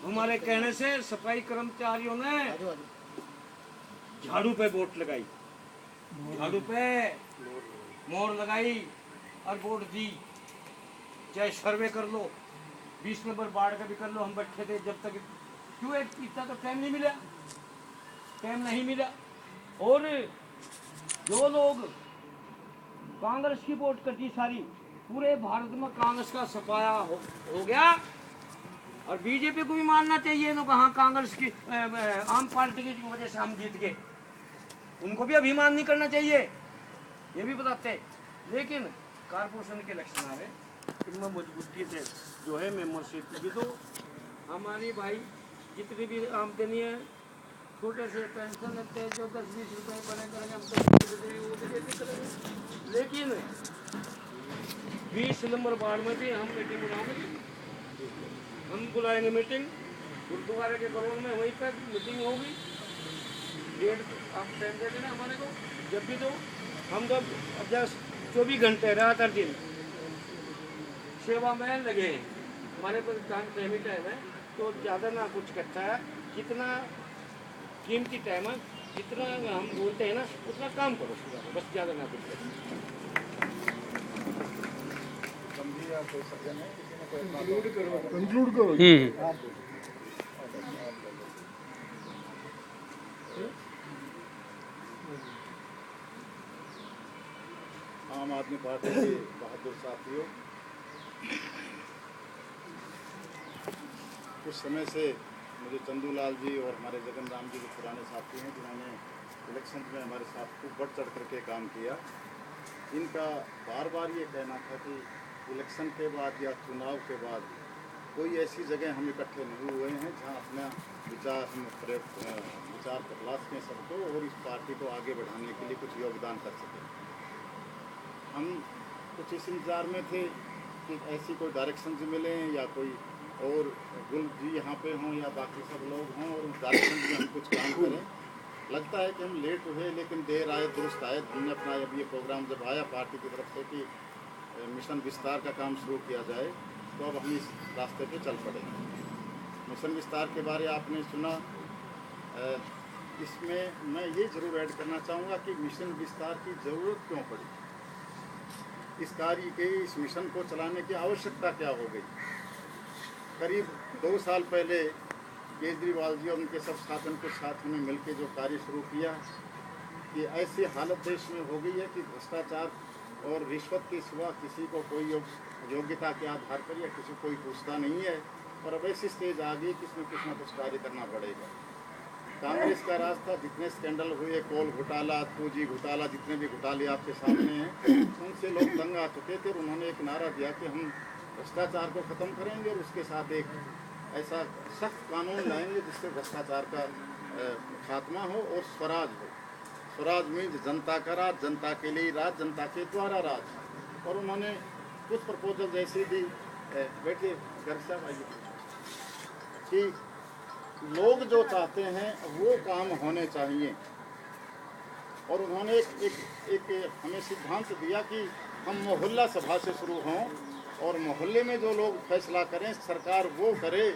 हमारे कहने से सफाई कर्मचारियों ने झाड़ू पे वोट लगाई, झाड़ू पे मोहर लगाई और वोट दी। चाहे सर्वे कर लो, 20 नंबर वार्ड का भी कर लो। हम बैठे थे जब तक, क्यों इतना तो टाइम नहीं मिला, टाइम नहीं मिला। और जो लोग कांग्रेस की वोट करती सारी, पूरे भारत में कांग्रेस का सफाया हो गया। और बीजेपी को भी मानना चाहिए ना, हाँ कांग्रेस की आम पार्टी की वजह से हम जीत गए, उनको भी अभिमान नहीं करना चाहिए, ये भी बताते। लेकिन कारपोरेशन के इलेक्शन आ रहे, इनमें मजबूती से जो है मेंबरशिप की, तो हमारी भाई जितनी भी आमदनी है, छोटे से पेंशन लगते हैं जो 10-20 रुपए बने करेंगे, हम तो। लेकिन 20 नंबर वार्ड में भी हम मीटिंग बुलाएंगे, हम बुलाएंगे मीटिंग गुरुद्वारे के कॉलोनी में, वहीं पर मीटिंग होगी। डेढ़ आप टाइम दे देना हमारे को, जब भी दो। हम तो 24 घंटे रात हर दिन सेवा में लगे हैं, हमारे पास टाइम ही टाइम है। तो ज़्यादा ना कुछ करता है, जितना कीमती टाइम है, जितना हम बोलते हैं ना उतना काम करो, बस ज़्यादा ना कुछ करो। कंक्लूड करो। आम आदमी पार्टी के बहादुर साथियों, कुछ समय से मुझे चंदूलाल जी और हमारे जगन राम जी के पुराने साथी हैं, जिन्होंने इलेक्शन में हमारे साथ खूब बढ़ चढ़ करके काम किया। इनका बार बार ये कहना था कि इलेक्शन के बाद या चुनाव के बाद कोई ऐसी जगह हम इकट्ठे नहीं हुए हैं जहां अपना विचार हम विचार तलाश में सबको और इस पार्टी को आगे बढ़ाने के लिए कुछ योगदान कर सकें। हम कुछ इस इंतजार में थे कि ऐसी कोई डायरेक्शन मिले या कोई और गुल जी यहाँ पे हों या बाकी सब लोग हों और उस डायरेक्शन में हम कुछ काम करें। लगता है कि हम लेट हुए, लेकिन देर आए दुरुस्त आए। हमने अपना अब ये प्रोग्राम जब आया पार्टी की तरफ से कि मिशन विस्तार का काम शुरू किया जाए, तो अब हम इस रास्ते पे चल पड़े। मिशन विस्तार के बारे आपने सुना, इसमें मैं ये ज़रूर ऐड करना चाहूँगा कि मिशन विस्तार की ज़रूरत क्यों पड़ी, इस कार्य के इस मिशन को चलाने की आवश्यकता क्या हो गई। करीब 2 साल पहले केजरीवाल जी और उनके सब साथन के साथ में मिलकर जो कार्य शुरू किया कि ऐसी हालत देश में हो गई है कि भ्रष्टाचार और रिश्वत के सिवा किसी को कोई योग्यता के आधार पर या किसी कोई पूछता नहीं है। और अब ऐसी स्टेज आ गई कि इसमें कुछ ना कुछ कार्य करना पड़ेगा। कांग्रेस का राज था, जितने स्कैंडल हुए, कोल घोटाला, 2G घोटाला, जितने भी घोटाले आपके सामने हैं, उनसे लोग तंग आ चुके थे। और उन्होंने एक नारा दिया कि हम भ्रष्टाचार को ख़त्म करेंगे और उसके साथ एक ऐसा सख्त कानून लाएंगे जिससे भ्रष्टाचार का खात्मा हो और स्वराज हो। स्वराज मीन्स जनता का राज, जनता के लिए राज, जनता के द्वारा राज। और उन्होंने कुछ प्रपोजल जैसे दी, बैठे घर साहब आइए, कि लोग जो चाहते हैं वो काम होने चाहिए। और उन्होंने एक हमें सिद्धांत दिया कि हम मोहल्ला सभा से शुरू हों और मोहल्ले में जो लोग फैसला करें सरकार वो करे,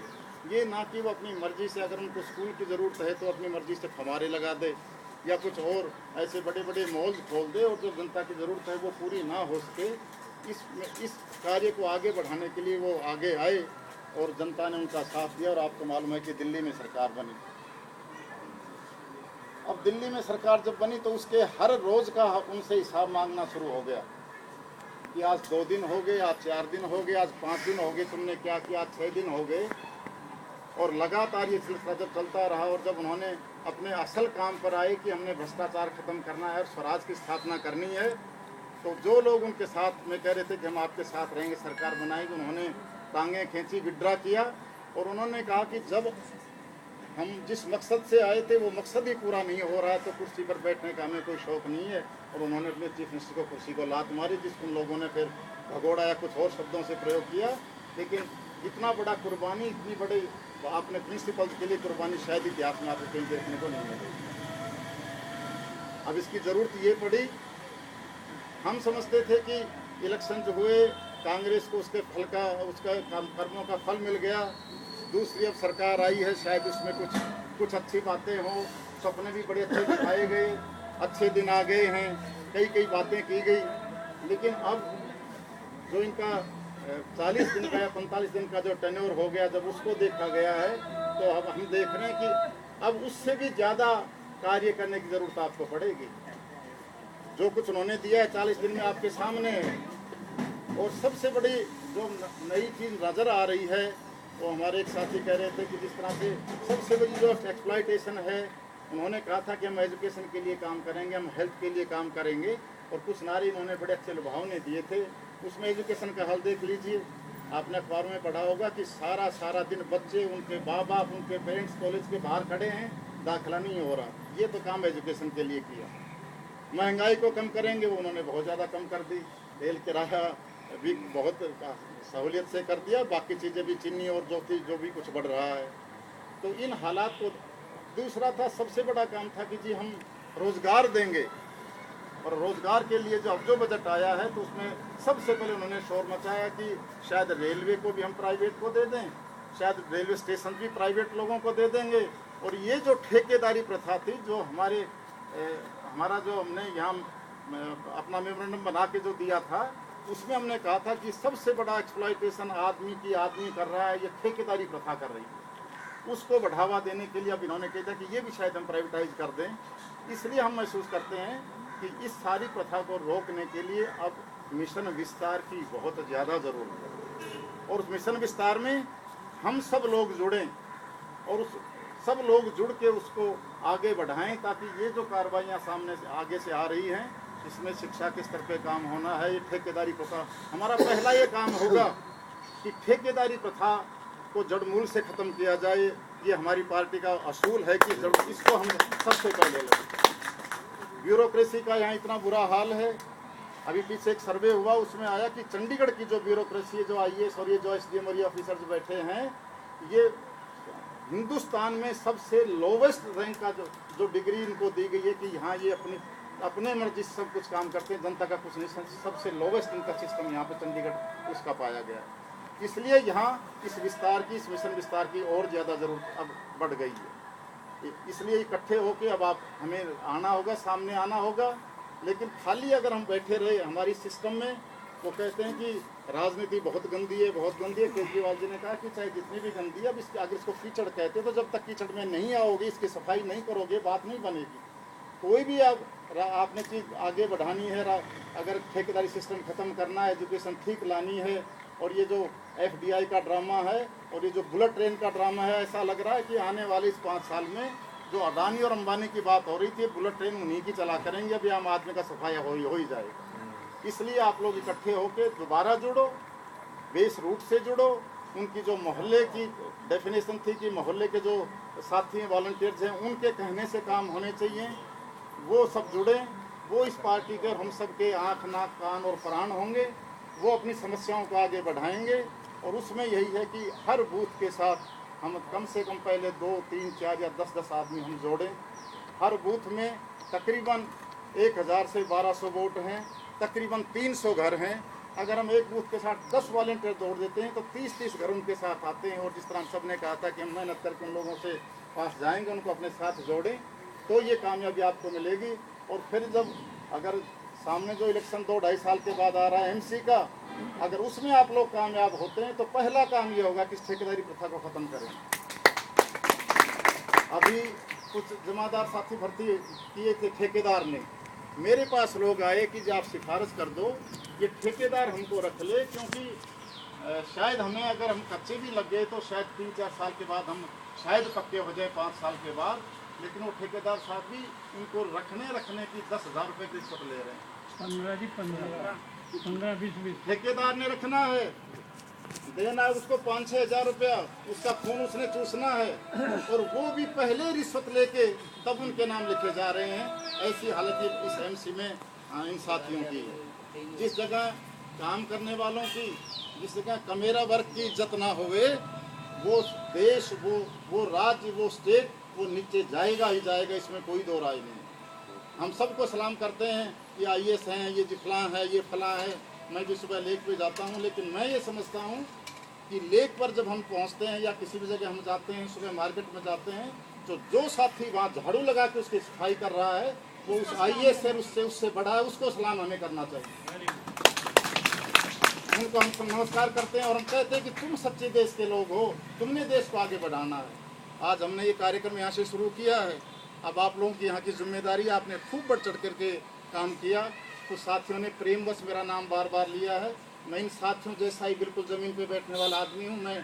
ये ना कि वो अपनी मर्ज़ी से, अगर उनको स्कूल की ज़रूरत है तो अपनी मर्ज़ी से फव्वारे लगा दे या कुछ और ऐसे बड़े बड़े मॉल खोल दे और जो जनता की ज़रूरत है वो पूरी ना हो सके। इस कार्य को आगे बढ़ाने के लिए वो आगे आए और जनता ने उनका साथ दिया। और आपको मालूम है कि दिल्ली में सरकार बनी। अब दिल्ली में सरकार जब बनी तो उसके हर रोज़ का उनसे हिसाब मांगना शुरू हो गया कि आज 2 दिन हो गए, आज 4 दिन हो गए, आज 5 दिन हो गए, तुमने क्या किया, आज 6 दिन हो गए। और लगातार ये सिलसिला जब चलता रहा और जब उन्होंने अपने असल काम पर आए कि हमने भ्रष्टाचार खत्म करना है और स्वराज की स्थापना करनी है, तो जो लोग उनके साथ में कह रहे थे कि हम आपके साथ रहेंगे, सरकार बनाएंगे, उन्होंने टांगें खींची, विड्रा किया। और उन्होंने कहा कि जब हम जिस मकसद से आए थे वो मकसद ही पूरा नहीं हो रहा है तो कुर्सी पर बैठने का हमें कोई शौक़ नहीं है। और उन्होंने अपने चीफ मिनिस्टर को कुर्सी को लात मारी, जिसको उन लोगों ने फिर भगोड़ा या कुछ और शब्दों से प्रयोग किया। लेकिन इतना बड़ा कुर्बानी, इतनी बड़ी आपने प्रिंसिपल के लिए कुर्बानी शायद इतिहास में आपको कहीं देखने को नहीं मिलेगी। अब इसकी ज़रूरत ये पड़ी, हम समझते थे कि इलेक्शन जो हुए कांग्रेस को उसके फल का, उसका कर्मों का फल मिल गया, दूसरी अब सरकार आई है, शायद उसमें कुछ अच्छी बातें हों, सपने भी बड़े अच्छे दिखाए गए, अच्छे दिन आ गए हैं, कई बातें की गई, लेकिन अब जो इनका 40 दिन का या 45 दिन का जो टेन्योर हो गया, जब उसको देखा गया है तो अब हम देख रहे हैं कि अब उससे भी ज़्यादा कार्य करने की ज़रूरत आपको पड़ेगी। जो कुछ उन्होंने दिया है 40 दिन में आपके सामने है। और सबसे बड़ी जो नई चीज़ नज़र आ रही है, वो हमारे एक साथी कह रहे थे कि जिस तरह से सबसे बड़ी जो एक्सप्लॉयटेशन है, उन्होंने कहा था कि हम एजुकेशन के लिए काम करेंगे, हम हेल्थ के लिए काम करेंगे, और कुछ नारे उन्होंने बड़े अच्छे लुभावने दिए थे। उसमें एजुकेशन का हल देख लीजिए, आपने अखबार में पढ़ा होगा कि सारा दिन बच्चे, उनके माँ बाप, उनके पेरेंट्स कॉलेज के बाहर खड़े हैं, दाखिला नहीं हो रहा। ये तो काम एजुकेशन के लिए किया। महंगाई को कम करेंगे, वो उन्होंने बहुत ज़्यादा कम कर दी, तेल किराया भी बहुत सहूलियत से कर दिया, बाकी चीज़ें भी, चीनी और जो भी कुछ बढ़ रहा है। तो इन हालात को, दूसरा था सबसे बड़ा काम था कि जी हम रोज़गार देंगे, और रोज़गार के लिए जो बजट आया है तो उसमें सबसे पहले उन्होंने शोर मचाया कि शायद रेलवे को भी हम प्राइवेट को दे दें, शायद रेलवे स्टेशन भी प्राइवेट लोगों को दे देंगे। और ये जो ठेकेदारी प्रथा थी, जो हमारा जो हमने यहाँ अपना मेमोरेंडम बना के जो दिया था, उसमें हमने कहा था कि सबसे बड़ा एक्सप्लॉयटेशन आदमी कर रहा है, ये ठेकेदारी प्रथा कर रही है। उसको बढ़ावा देने के लिए अब इन्होंने कहा था कि ये भी शायद हम प्राइवेटाइज कर दें। इसलिए हम महसूस करते हैं कि इस सारी प्रथा को रोकने के लिए अब मिशन विस्तार की बहुत ज़्यादा ज़रूरत है। और उस मिशन विस्तार में हम सब लोग जुड़ें, और उस सब लोग जुड़ के उसको आगे बढ़ाएं, ताकि ये जो कार्रवाइयाँ सामने से आगे से आ रही हैं, इसमें शिक्षा के स्तर पे काम होना है। ये ठेकेदारी प्रथा हमारा पहला ये काम होगा कि ठेकेदारी प्रथा को जड़मूल से ख़त्म किया जाए। ये हमारी पार्टी का असूल है कि इसको हम सबसे पहले लें। ब्यूरोक्रेसी का यहाँ इतना बुरा हाल है। अभी पीछे एक सर्वे हुआ, उसमें आया कि चंडीगढ़ की जो ब्यूरोक्रेसी है, जो IAS और ये जो SDM और ये ऑफिसर्स बैठे हैं, ये हिंदुस्तान में सबसे लोवेस्ट रैंक का जो डिग्री इनको दी गई है कि यहाँ ये अपने मर्जी से सब कुछ काम करते हैं, जनता का कुछ नहीं। सबसे लोवेस्ट इनका सिस्टम यहाँ पे चंडीगढ़ उसका पाया गया। इसलिए यहाँ इस मिशन विस्तार की और ज़्यादा ज़रूरत अब बढ़ गई है। इसलिए इकट्ठे होकर अब हमें आना होगा, सामने आना होगा। लेकिन खाली अगर हम बैठे रहे हमारी सिस्टम में, वो कहते हैं कि राजनीति बहुत गंदी है, बहुत गंदी है। केजरीवाल जी ने कहा कि चाहे जितनी भी गंदी है, अब अगर इसको कीचड़ कहते हैं, तो जब तक कीचड़ में नहीं आओगे, इसकी सफाई नहीं करोगे, बात नहीं बनेगी। कोई भी आपने चीज़ आगे बढ़ानी है, अगर ठेकेदारी सिस्टम ख़त्म करना है, एजुकेशन ठीक लानी है, और ये जो FDI का ड्रामा है और ये जो बुलेट ट्रेन का ड्रामा है, ऐसा लग रहा है कि आने वाले इस 5 साल में जो अडानी और अंबानी की बात हो रही थी, बुलेट ट्रेन उन्हीं की चला करेंगे, अभी आम आदमी का सफाया हो ही जाएगा। इसलिए आप लोग इकट्ठे होकर दोबारा जुड़ो, बेस रूट से जुड़ो। उनकी जो मोहल्ले की डेफिनेशन थी कि मोहल्ले के जो साथी वॉलंटियर्स हैं, उनके कहने से काम होने चाहिए, वो सब जुड़ें। वो इस पार्टी के और हम सब के आँख, नाक, कान और प्राण होंगे। वो अपनी समस्याओं को आगे बढ़ाएंगे, और उसमें यही है कि हर बूथ के साथ हम कम से कम पहले 2, 3, 4 या 10 आदमी हम जोड़ें। हर बूथ में तकरीबन 1000 से 1200 वोट हैं, तकरीबन 300 घर हैं। अगर हम एक बूथ के साथ 10 वॉलंटियर जोड़ देते हैं तो 30-30 घर उनके साथ आते हैं। और जिस तरह हम सब ने कहा था कि हम मेहनत करके उन लोगों से पास जाएंगे, उनको अपने साथ जोड़ें, तो ये कामयाबी आपको मिलेगी। और फिर जब अगर सामने जो इलेक्शन 2-2.5 साल के बाद आ रहा है MC का, अगर उसमें आप लोग कामयाब होते हैं तो पहला काम ये होगा कि इस ठेकेदारी प्रथा को ख़त्म करें। अभी कुछ जमादार साथी भर्ती किए थे ठेकेदार ने, मेरे पास लोग आए कि जो आप सिफारिश कर दो, ये ठेकेदार हमको रख ले, क्योंकि शायद हमें अगर हम कच्चे भी लग गए तो शायद 3-4 साल के बाद हम शायद पक्के हो जाए, 5 साल के बाद। लेकिन वो ठेकेदार साहब भी इनको रखने की 10,000 रुपये की रिश्वत ले रहे हैं। 15-20 ठेकेदार ने रखना है, देना है उसको 5-6 हज़ार रुपया, उसका खून उसने चूसना है, और वो भी पहले रिश्वत लेके तब उनके नाम लिखे जा रहे हैं। ऐसी हालत इस MC में इन साथियों की है। जिस जगह काम करने वालों की, जिस जगह कमेरा वर्ग की इज्जत ना होवे, वो देश, वो राज्य, वो स्टेट, वो नीचे जाएगा ही जाएगा, इसमें कोई दो राय नहीं। हम सबको सलाम करते हैं कि IAS हैं, ये फलां है, ये फलां है। मैं भी सुबह लेक पे जाता हूँ, लेकिन मैं ये समझता हूँ कि लेक पर जब हम पहुंचते हैं या किसी भी जगह हम जाते हैं, सुबह मार्केट में जाते हैं, तो जो साथी वहाँ झाड़ू लगा के उसकी सफाई कर रहा है वो उस आईएएस से उससे बड़ा है, उसको सलाम हमें करना चाहिए। उनको हम नमस्कार करते हैं और हम कहते हैं कि तुम सच्चे देश के लोग हो, तुमने देश को आगे बढ़ाना है। आज हमने ये कार्यक्रम यहाँ से शुरू किया है, अब आप लोगों की यहाँ की जिम्मेदारी, आपने खूब बढ़ चढ़ करके काम किया। कुछ साथियों ने प्रेमवश मेरा नाम बार बार लिया है, मैं इन साथियों जैसा ही बिल्कुल ज़मीन पे बैठने वाला आदमी हूँ। मैं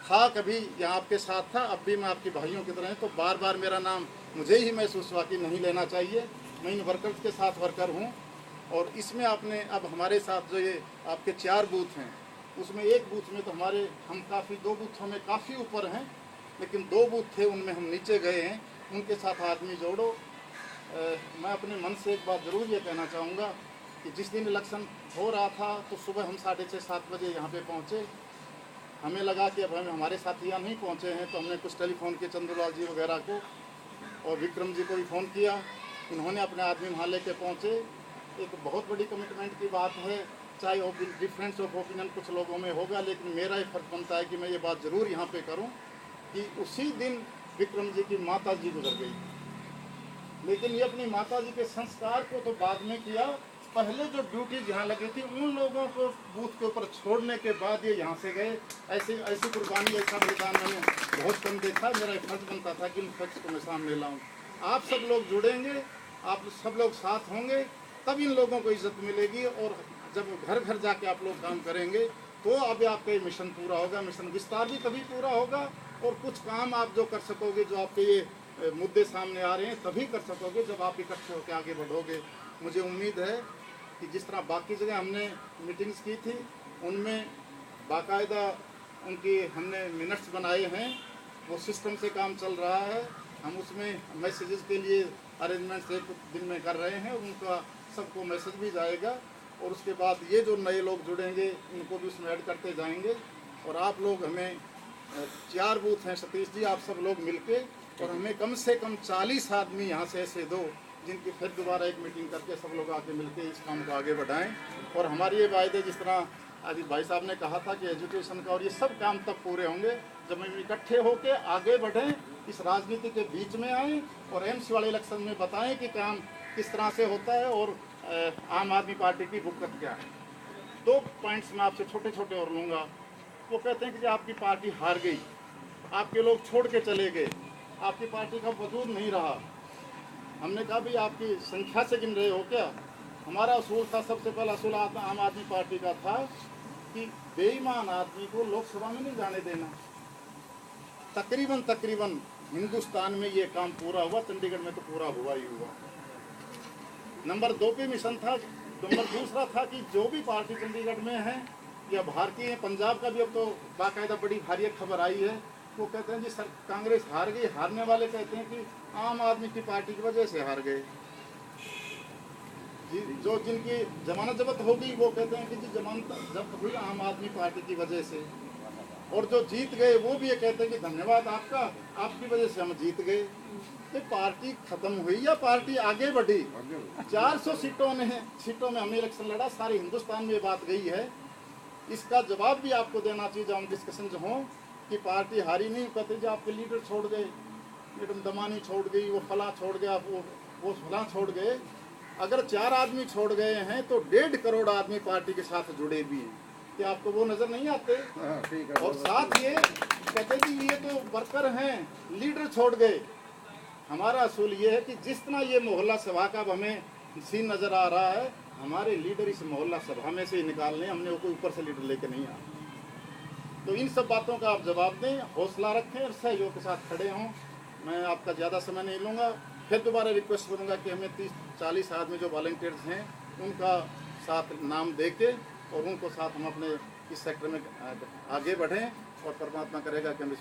था कभी यहाँ आपके साथ था, अब भी मैं आपके भाइयों की तरह हैं, तो बार बार मेरा नाम मुझे ही महसूस हुआ कि नहीं लेना चाहिए। मैं इन वर्कर्स के साथ वर्कर हूँ और इसमें आपने अब हमारे साथ जो ये आपके 4 बूथ हैं, उसमें एक बूथ में तो हम काफ़ी 2 बूथों में काफ़ी ऊपर हैं, लेकिन 2 बूथ थे उनमें हम नीचे गए हैं, उनके साथ आदमी जोड़ो। मैं अपने मन से एक बात ज़रूर ये कहना चाहूँगा कि जिस दिन इलेक्शन हो रहा था तो सुबह हम 6:30-7 बजे यहाँ पे पहुँचे। हमें लगा कि अब हमारे साथी यहाँ नहीं पहुँचे हैं, तो हमने कुछ टेलीफोन किए चंद्रलाल जी वगैरह को और विक्रम जी को भी फ़ोन किया। उन्होंने अपने आदमी वहाँ लेके पहुँचे। एक बहुत बड़ी कमिटमेंट की बात है, चाहे डिफरेंस ऑफ ओपिनियन कुछ लोगों में होगा, लेकिन मेरा ही फर्ज बनता है कि मैं ये बात ज़रूर यहाँ पे करूँ कि उसी दिन विक्रम जी की माता जी गुजर गई, लेकिन ये अपनी माता जी के संस्कार को तो बाद में किया। पहले जो ड्यूटी जहाँ लगी थी उन लोगों को बूथ के ऊपर छोड़ने के बाद ये यहाँ से गए। ऐसी कुर्बानी, ऐसा बलिदान मैंने बहुत कम देखा। मेरा फर्ज बनता था कि इन फर्ज को मैं सामने लाऊं। आप सब लोग जुड़ेंगे, आप सब लोग साथ होंगे, तब इन लोगों को इज्जत मिलेगी। और जब घर घर जाके आप लोग काम करेंगे तो अब आपका ये मिशन पूरा होगा, मिशन विस्तार भी तभी पूरा होगा। और कुछ काम आप जो कर सकोगे, जो आपके ये मुद्दे सामने आ रहे हैं, तभी कर सकोगे जब आप इकट्ठे होकर आगे बढ़ोगे। मुझे उम्मीद है कि जिस तरह बाकी जगह हमने मीटिंग्स की थी, उनमें बाकायदा उनकी हमने मिनट्स बनाए हैं, वो सिस्टम से काम चल रहा है। हम उसमें मैसेजेस के लिए अरेंजमेंट्स एक दिन में कर रहे हैं, उनका सबको मैसेज भी जाएगा। और उसके बाद ये जो नए लोग जुड़ेंगे उनको भी उसमें ऐड करते जाएंगे। और आप लोग हमें 4 बूथ हैं सतीश जी, आप सब लोग मिलके, और हमें कम से कम 40 आदमी यहाँ से ऐसे दो जिनकी फिर दोबारा एक मीटिंग करके सब लोग आके मिलके इस काम को आगे बढ़ाएं। और हमारे ये वायदे, जिस तरह आदित्य भाई साहब ने कहा था कि एजुकेशन का और ये सब काम तब पूरे होंगे जब हम इकट्ठे होके आगे बढ़ें, इस राजनीति के बीच में आएँ और एमसी वाले इलेक्शन में बताएं कि काम किस तरह से होता है और आम आदमी पार्टी की बुकत क्या है। 2 पॉइंट्स मैं आपसे छोटे छोटे और लूँगा। वो कहते हैं कि आपकी पार्टी हार गई, आपके लोग छोड़ के चले गए, आपकी पार्टी का वजूद नहीं रहा। हमने कहा भाई आपकी संख्या से गिन रहे हो क्या? हमारा असूल था, सबसे पहला असूल आम आदमी पार्टी का था कि बेईमान आदमी को लोकसभा में नहीं जाने देना। तकरीबन हिंदुस्तान में ये काम पूरा हुआ, चंडीगढ़ में तो पूरा हुआ ही हुआ। नंबर 2 पे मिशन था। नंबर दूसरा था कि जो भी पार्टी चंडीगढ़ में है या भारतीय है, पंजाब का भी अब तो बाकायदा बड़ी भारी खबर आई है, वो कहते हैं जी सर कांग्रेस हार गई। हारने वाले कहते हैं कि आम आदमी की पार्टी की वजह से हार गए जी। जो जिनकी जमानत जब्त होगी वो कहते हैं कि जी जमानत जब्त हुई आम आदमी पार्टी की वजह से। और जो जीत गए वो भी ये कहते हैं कि धन्यवाद आपका, आपकी वजह से हम जीत गए। ये पार्टी खत्म हुई या पार्टी आगे बढ़ी? 400 सीटों में हमने इलेक्शन लड़ा, सारे हिंदुस्तान में ये बात गई है। इसका जवाब भी आपको देना चाहिए जब हम डिस्कशन जो हों कि पार्टी हारी नहीं। कहते जो आपके लीडर छोड़ गए, मैडम दमानी छोड़ गई, वो फला छोड़ गया, वो फला छोड़ गए। अगर 4 आदमी छोड़ गए हैं तो 1.5 करोड़ आदमी पार्टी के साथ जुड़े भी हैं। क्या आपको वो नज़र नहीं आते? और साथ ये कहते कि ये तो वर्कर हैं, लीडर छोड़ गए। हमारा असूल ये है कि जिस तरह ये मोहल्ला सभा का हमें सीन नज़र आ रहा है, हमारे लीडर इस मोहल्ला सभा में से ही निकालने, हमने वो कोई ऊपर से लीडर लेके नहीं आना। तो इन सब बातों का आप जवाब दें, हौसला रखें और सहयोग के साथ खड़े हों। मैं आपका ज़्यादा समय नहीं लूँगा। फिर दोबारा रिक्वेस्ट करूँगा कि हमें 30-40 आदमी जो वॉलंटियर्स हैं उनका साथ नाम दे के और उनको साथ हम अपने इस सेक्टर में आगे बढ़ें और परमात्मा करेगा कि हम इसमें